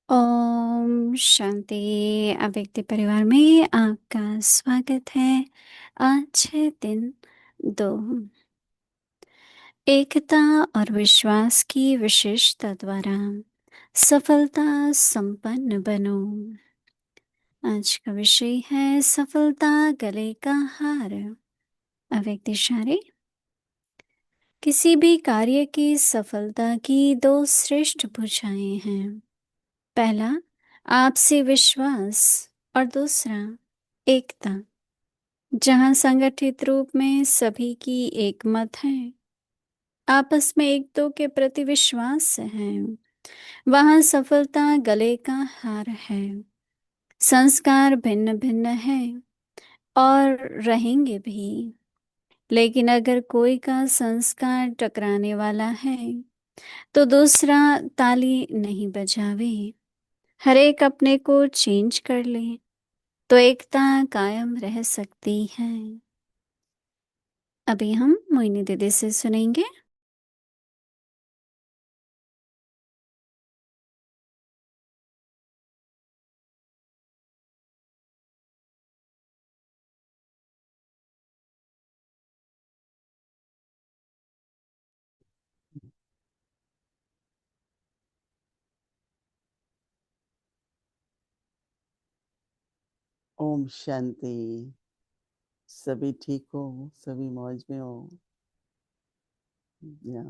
ओम शांति। अव्यक्त परिवार में आपका स्वागत है। आज है दिन 2। एकता और विश्वास की विशेषता द्वारा सफलता संपन्न बनो। आज का विषय है सफलता गले का हार। अव्यक्त इशारे। किसी भी कार्य की सफलता की दो श्रेष्ठ भुजाएं हैं। पहला आपसी विश्वास और दूसरा एकता। जहाँ संगठित रूप में सभी की एक मत है, आपस में एक दो के प्रति विश्वास है, वहाँ सफलता गले का हार है। संस्कार भिन्न भिन्न है और रहेंगे भी, लेकिन अगर कोई का संस्कार टकराने वाला है तो दूसरा ताली नहीं बजावे। हर एक अपने को चेंज कर ले तो एकता कायम रह सकती है। अभी हम मोहिनी दीदी से सुनेंगे। ओम शांति। सभी ठीक हो, सभी मौज में हो। या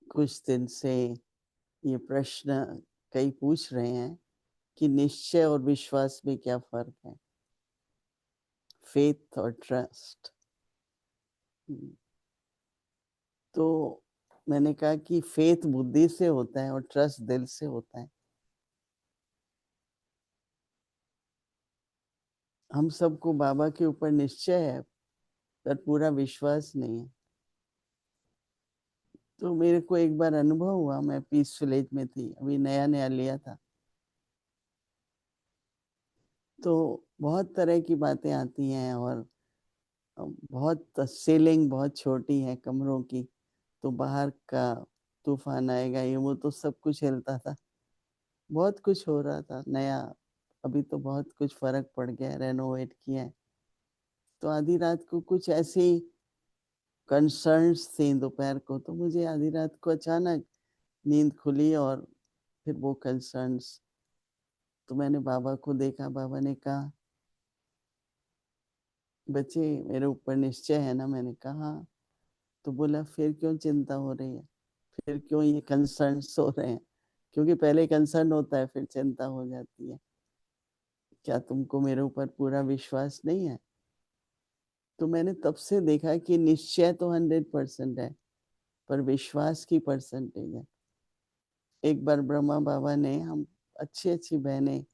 कुछ दिन से ये प्रश्न कई पूछ रहे हैं कि निश्चय और विश्वास में क्या फर्क है, फेथ और ट्रस्ट। तो मैंने कहा कि फेथ बुद्धि से होता है और ट्रस्ट दिल से होता है। हम सबको बाबा के ऊपर निश्चय है पर पूरा विश्वास नहीं है। तो मेरे को एक बार अनुभव हुआ, मैं पीस विलेज में थी, अभी नया नया लिया था। तो बहुत तरह की बातें आती हैं और बहुत सीलिंग बहुत छोटी है कमरों की, तो बाहर का तूफान आएगा ये वो, तो सब कुछ हिलता था। बहुत कुछ हो रहा था नया। अभी तो बहुत कुछ फर्क पड़ गया है, रेनोवेट किया है। तो आधी रात को कुछ ऐसी कंसर्न्स थी दोपहर को, तो मुझे आधी रात को अचानक नींद खुली और फिर वो कंसर्न्स, तो मैंने बाबा को देखा। बाबा ने कहा, बच्चे मेरे ऊपर निश्चय है ना? मैंने कहा हाँ। तो बोला, फिर क्यों चिंता हो रही है, फिर क्यों ये कंसर्न हो रहे हैं? क्योंकि पहले कंसर्न होता है फिर चिंता हो जाती है। क्या तुमको मेरे ऊपर पूरा विश्वास नहीं है? तो मैंने तब से देखा कि निश्चय तो 100% है, पर विश्वास की परसेंटेज है। एक बार ब्रह्मा बाबा ने, हम अच्छी अच्छी बहनें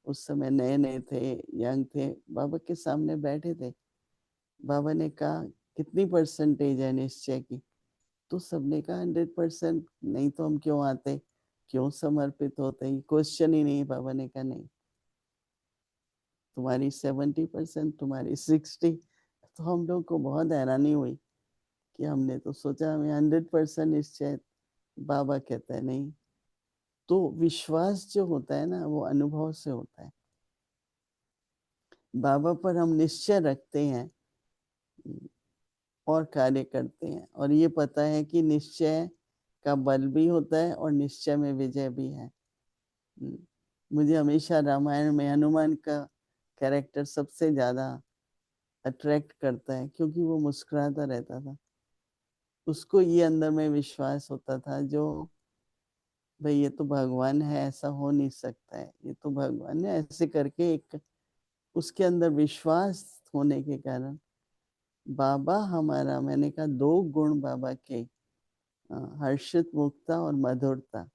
उस समय नए नए थे, यंग थे, बाबा के सामने बैठे थे। बाबा ने कहा, कितनी परसेंटेज है निश्चय की? तो सबने कहा 100%। नहीं तो हम क्यों आते, क्यों समर्पित होते? ये क्वेश्चन ही नहीं। बाबा ने कहा नहीं, तुम्हारी 70%, तुम्हारी 60। तो हम लोग को बहुत हैरानी हुई कि हमने तो सोचा हमें 100% निश्चय, बाबा कहता है नहीं। तो विश्वास जो होता है ना, वो अनुभव से होता है। बाबा पर हम निश्चय रखते हैं और कार्य करते हैं, और ये पता है कि निश्चय का बल भी होता है और निश्चय में विजय भी है। मुझे हमेशा रामायण में हनुमान का कैरेक्टर सबसे ज्यादा अट्रैक्ट करता है, क्योंकि वो मुस्कुराता रहता था। उसको ये अंदर में विश्वास होता था, जो भाई ये तो भगवान है, ऐसा हो नहीं सकता है, ये तो भगवान है, ऐसे करके एक उसके अंदर विश्वास होने के कारण बाबा हमारा, मैंने कहा दो गुण बाबा के, हर्षित मुक्ता और मधुरता।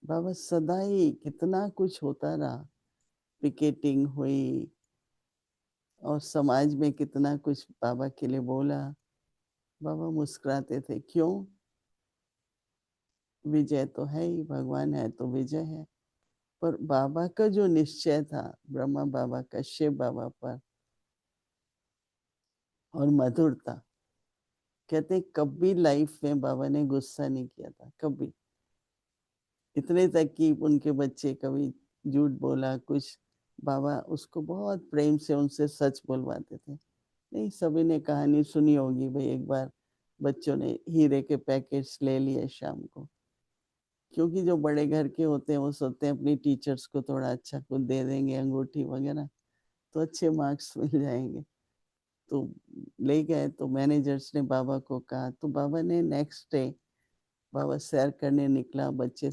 बाबा सदा ही कितना कुछ होता रहा, पिकेटिंग हुई और समाज में कितना कुछ बाबा के लिए बोला। बाबा मुस्कुराते थे, क्यों? विजय तो है ही, भगवान है तो विजय है। पर बाबा का जो निश्चय था, ब्रह्मा बाबा का, शिव बाबा पर, और मधुरता। कहते कभी लाइफ में बाबा ने गुस्सा नहीं किया था, कभी। इतने तक कि उनके बच्चे कभी झूठ बोला कुछ, बाबा उसको बहुत प्रेम से उनसे सच बोलवाते थे। नहीं, सभी ने कहानी सुनी होगी भाई, एक बार बच्चों ने हीरे के पैकेट्स ले लिए शाम को, क्योंकि जो बड़े घर के होते हैं वो सोचते हैं अपनी टीचर्स को थोड़ा अच्छा कुछ दे देंगे, अंगूठी वगैरह, तो अच्छे मार्क्स मिल जाएंगे। तो ले गए, तो मैनेजर्स ने बाबा को कहा, तो बाबा ने नेक्स्ट डे, बाबा सैर करने निकला, बच्चे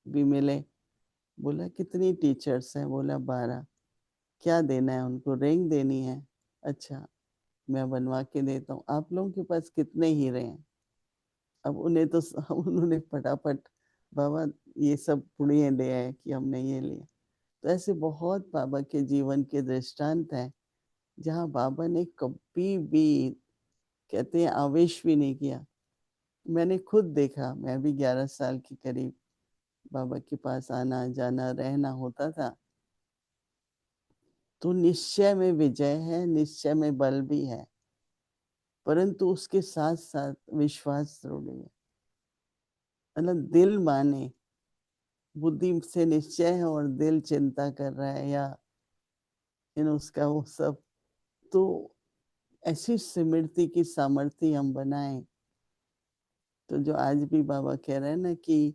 भी मिले, बोला कितनी टीचर्स हैं, बोला 12। क्या देना है उनको, रिंग देनी है, अच्छा मैं बनवा के देता हूँ। आप लोगों के पास कितने हीरे हैं? अब उन्हें तो उन्होंने फटाफट, बाबा ये सब पुड़िये ले आए कि हमने ये लिया। तो ऐसे बहुत बाबा के जीवन के दृष्टांत हैं जहाँ बाबा ने कभी भी, कहते हैं, आवेश भी नहीं किया। मैंने खुद देखा, मैं भी 11 साल के करीब बाबा के पास आना जाना रहना होता था। तो निश्चय में विजय है, निश्चय में बल भी है, परंतु उसके साथ साथ विश्वास जरूरी है। मतलब दिल माने, बुद्धि से निश्चय है और दिल चिंता कर रहा है या इन उसका वो सब, तो ऐसी स्मृति की सामर्थ्य हम बनाएं। तो जो आज भी बाबा कह रहे हैं ना कि,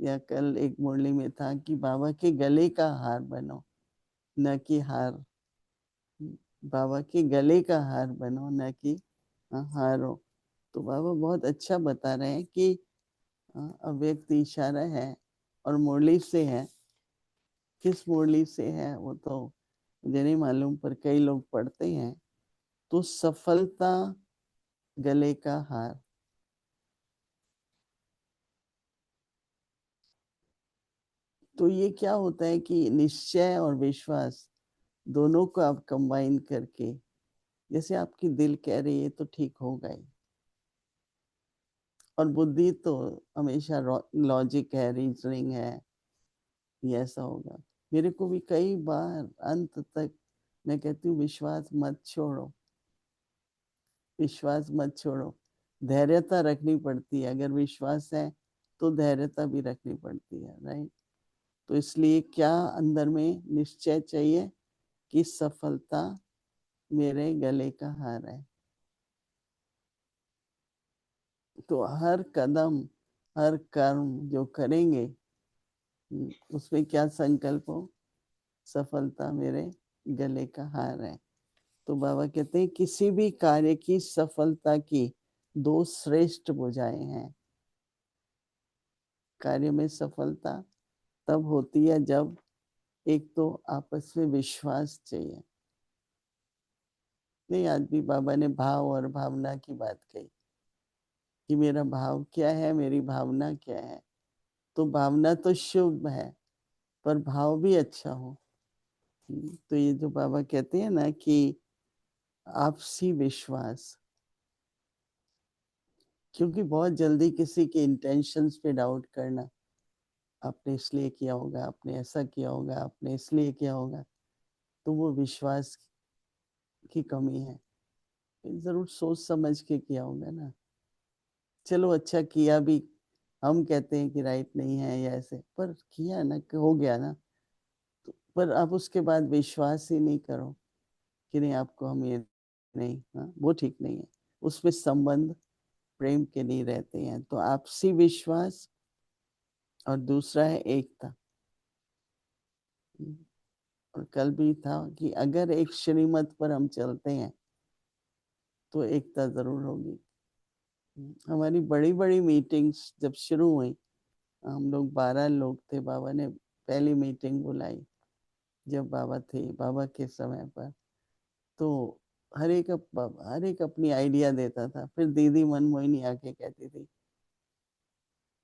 या कल एक मुरली में था कि बाबा के गले का हार बनो, न कि हार। बाबा के गले का हार बनो, न कि हारो। तो बाबा बहुत अच्छा बता रहे हैं कि अव्यक्त इशारा है और मुरली से है। किस मुरली से है वो तो मुझे नहीं मालूम, पर कई लोग पढ़ते हैं। तो सफलता गले का हार। तो ये क्या होता है कि निश्चय और विश्वास दोनों को आप कंबाइन करके, जैसे आपकी दिल कह रही है तो ठीक होगा ही, और बुद्धि तो हमेशा लॉजिक है, रीजनिंग है, ये ऐसा होगा। मेरे को भी कई बार अंत तक मैं कहती हूँ विश्वास मत छोड़ो, विश्वास मत छोड़ो। धैर्यता रखनी पड़ती है, अगर विश्वास है तो धैर्यता भी रखनी पड़ती है, राइट। तो इसलिए क्या अंदर में निश्चय चाहिए कि सफलता मेरे गले का हार है। तो हर कदम, हर कर्म जो करेंगे, उसमें क्या संकल्प हो, सफलता मेरे गले का हार है। तो बाबा कहते हैं किसी भी कार्य की सफलता की दो श्रेष्ठ भुजाएं हैं। कार्य में सफलता तब होती है जब एक तो आपस में विश्वास चाहिए। नहीं, आज भी बाबा ने भाव और भावना की बात कही कि मेरा भाव क्या है, मेरी भावना क्या है। तो भावना तो शुभ है, पर भाव भी अच्छा हो। तो ये जो बाबा कहते हैं ना कि आपसी विश्वास, क्योंकि बहुत जल्दी किसी के इंटेंशंस पे डाउट करना, आपने इसलिए किया होगा, आपने ऐसा किया होगा, आपने इसलिए किया होगा, तो वो विश्वास की कमी है। जरूर सोच समझ के किया होगा ना। चलो अच्छा किया भी, हम कहते हैं कि राइट नहीं है या ऐसे, पर किया ना, हो गया ना। तो पर आप उसके बाद विश्वास ही नहीं करो कि नहीं आपको हम ये, नहीं, हाँ वो ठीक नहीं है। उसमें संबंध प्रेम के नहीं रहते हैं। तो आपसी विश्वास और दूसरा है एकता। और कल भी था कि अगर एक श्रीमत पर हम चलते हैं तो एकता जरूर होगी। हमारी बड़ी बड़ी मीटिंग्स जब शुरू हुई, हम लोग 12 लोग थे, बाबा ने पहली मीटिंग बुलाई जब बाबा थे, बाबा के समय पर। तो हर एक अपनी आइडिया देता था। फिर दीदी मनमोहिनी आके कहती थी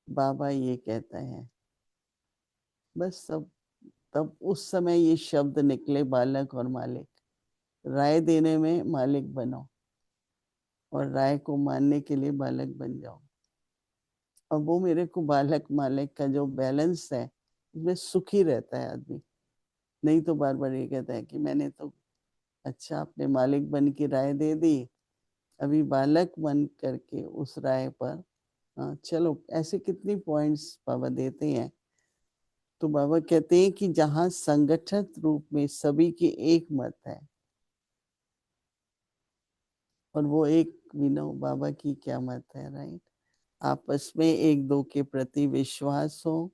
बाबा ये कहता है, बस सब। तब उस समय ये शब्द निकले, बालक और मालिक। राय देने में मालिक बनो और राय को मानने के लिए बालक बन जाओ। और वो मेरे को बालक मालिक का जो बैलेंस है, उसमें सुखी रहता है आदमी। नहीं तो बार बार ये कहता है कि मैंने तो, अच्छा आपने मालिक बन की राय दे दी, अभी बालक मन करके उस राय पर चलो, ऐसे कितनी पॉइंट्स बाबा देते हैं। तो बाबा कहते हैं कि जहां संगठित रूप में सभी की एक मत है, और वो एक विनो बाबा की क्या मत है, राइट? आपस में एक दो के प्रति विश्वास हो,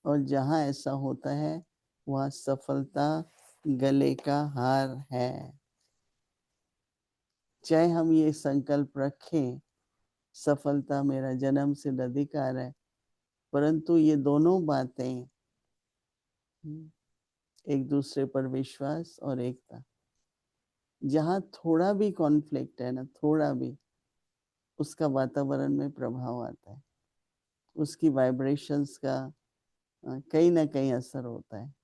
और जहां ऐसा होता है वहां सफलता गले का हार है। चाहे हम ये संकल्प रखें, सफलता मेरा जन्म से अधिकार है, परंतु ये दोनों बातें, एक दूसरे पर विश्वास और एकता, जहां थोड़ा भी कॉन्फ्लिक्ट है ना, थोड़ा भी, उसका वातावरण में प्रभाव आता है, उसकी वाइब्रेशंस का कहीं ना कहीं असर होता है।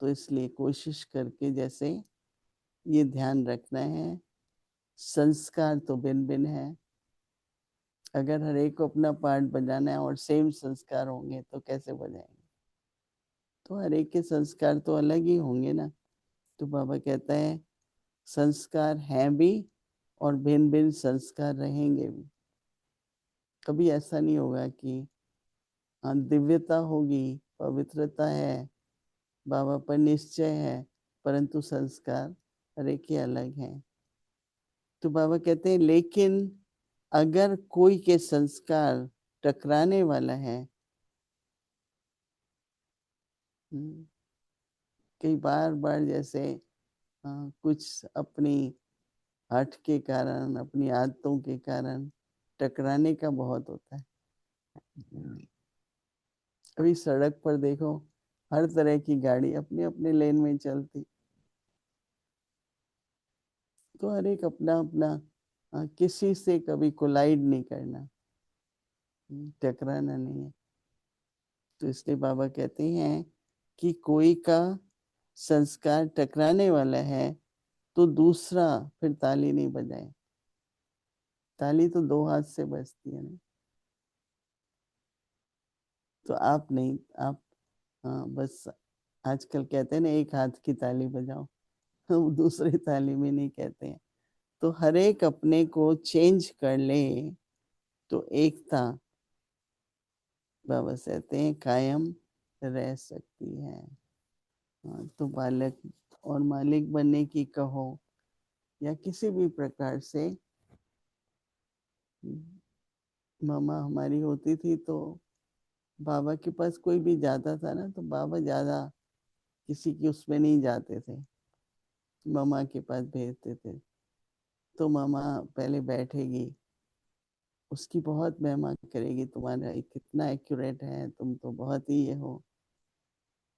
तो इसलिए कोशिश करके जैसे ये ध्यान रखना है, संस्कार तो भिन्न भिन्न है। अगर हर एक को अपना पार्ट बजाना है और सेम संस्कार होंगे तो कैसे बजाएंगे? तो हर एक के संस्कार तो अलग ही होंगे ना। तो बाबा कहता है संस्कार हैं भी और भिन्न भिन्न संस्कार रहेंगे भी। कभी ऐसा नहीं होगा कि दिव्यता होगी, पवित्रता है, बाबा पर निश्चय है, परंतु संस्कार हर एक के अलग हैं। तो बाबा कहते हैं लेकिन अगर कोई के संस्कार टकराने वाला है, कई बार बार जैसे कुछ अपनी हठ के कारण, अपनी आदतों के कारण टकराने का बहुत होता है। अभी सड़क पर देखो, हर तरह की गाड़ी अपने अपने लेन में चलती, तो हर एक अपना अपना, किसी से कभी कोलाइड नहीं करना, टकराना नहीं है। तो इसलिए बाबा कहते हैं कि कोई का संस्कार टकराने वाला है तो दूसरा फिर ताली नहीं बजाए। ताली तो दो हाथ से बजती है ना। तो आप नहीं, आप बस आजकल कहते हैं ना एक हाथ की ताली बजाओ, हम दूसरी ताली में नहीं कहते हैं। तो हर एक अपने को चेंज कर ले तो एकता बाबा कहते हैं कायम रह सकती है। तो बालक और मालिक बनने की कहो या किसी भी प्रकार से, मामा हमारी होती थी तो बाबा के पास कोई भी जाता था ना, तो बाबा ज्यादा किसी की उसमें नहीं जाते थे, मामा के पास भेजते थे। तो मामा पहले बैठेगी, उसकी बहुत महिमा करेगी, तुम्हारा कितना एक्यूरेट है, तुम तो बहुत ही ये हो।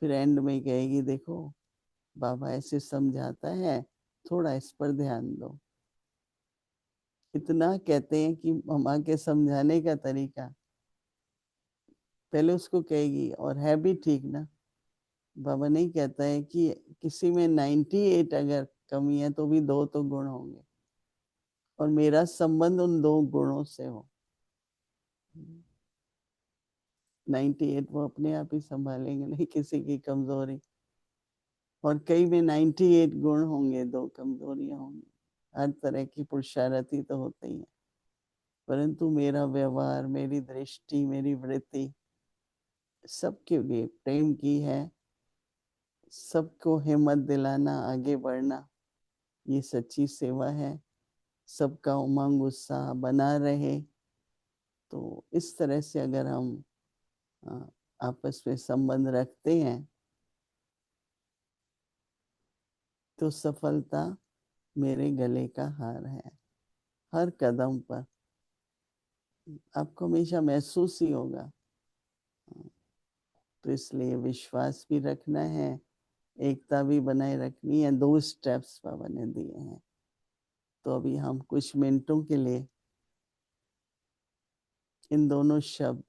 फिर एंड में कहेगी देखो बाबा ऐसे समझाता है, थोड़ा इस पर ध्यान दो। इतना कहते हैं कि मामा के समझाने का तरीका, पहले उसको कहेगी और है भी ठीक ना। बाबा नहीं कहता है कि किसी में 98 अगर कमी है तो भी दो तो गुण होंगे, और मेरा संबंध उन दो गुणों से हो। 98 वो अपने आप ही संभालेंगे, नहीं किसी की कमजोरी। और कई में 98 गुण होंगे, दो कमजोरियां होंगी। हर तरह की पुरुषारथी तो होते ही है, परंतु मेरा व्यवहार, मेरी दृष्टि, मेरी वृत्ति सबके लिए प्रेम की है। सबको हिम्मत दिलाना, आगे बढ़ना, ये सच्ची सेवा है। सबका उमंग उत्साह बना रहे। तो इस तरह से अगर हम अ, आपस में संबंध रखते हैं तो सफलता मेरे गले का हार है। हर कदम पर आपको हमेशा महसूस ही होगा। तो इसलिए विश्वास भी रखना है, एकता भी बनाए रखनी है। दो स्टेप्स बाबा ने दिए हैं। तो अभी हम कुछ मिनटों के लिए इन दोनों शब्द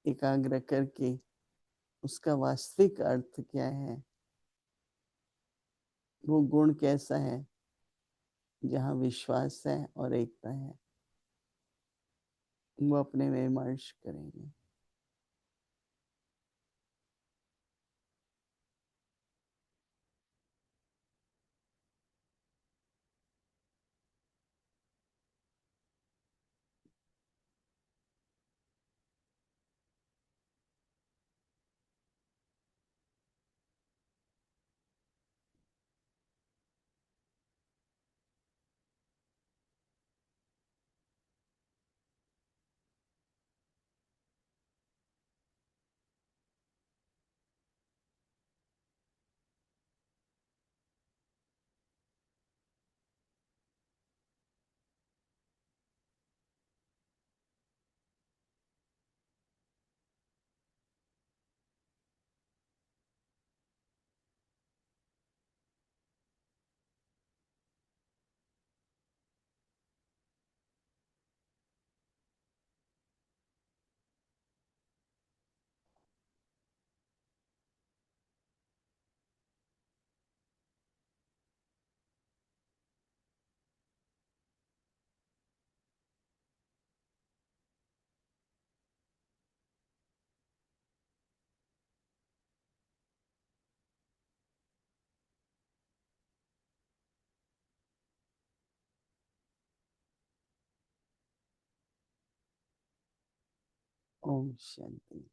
एकाग्र करके उसका वास्तविक अर्थ क्या है, वो गुण कैसा है जहाँ विश्वास है और एकता है, वो अपने में विमर्श करेंगे। ओम शांति।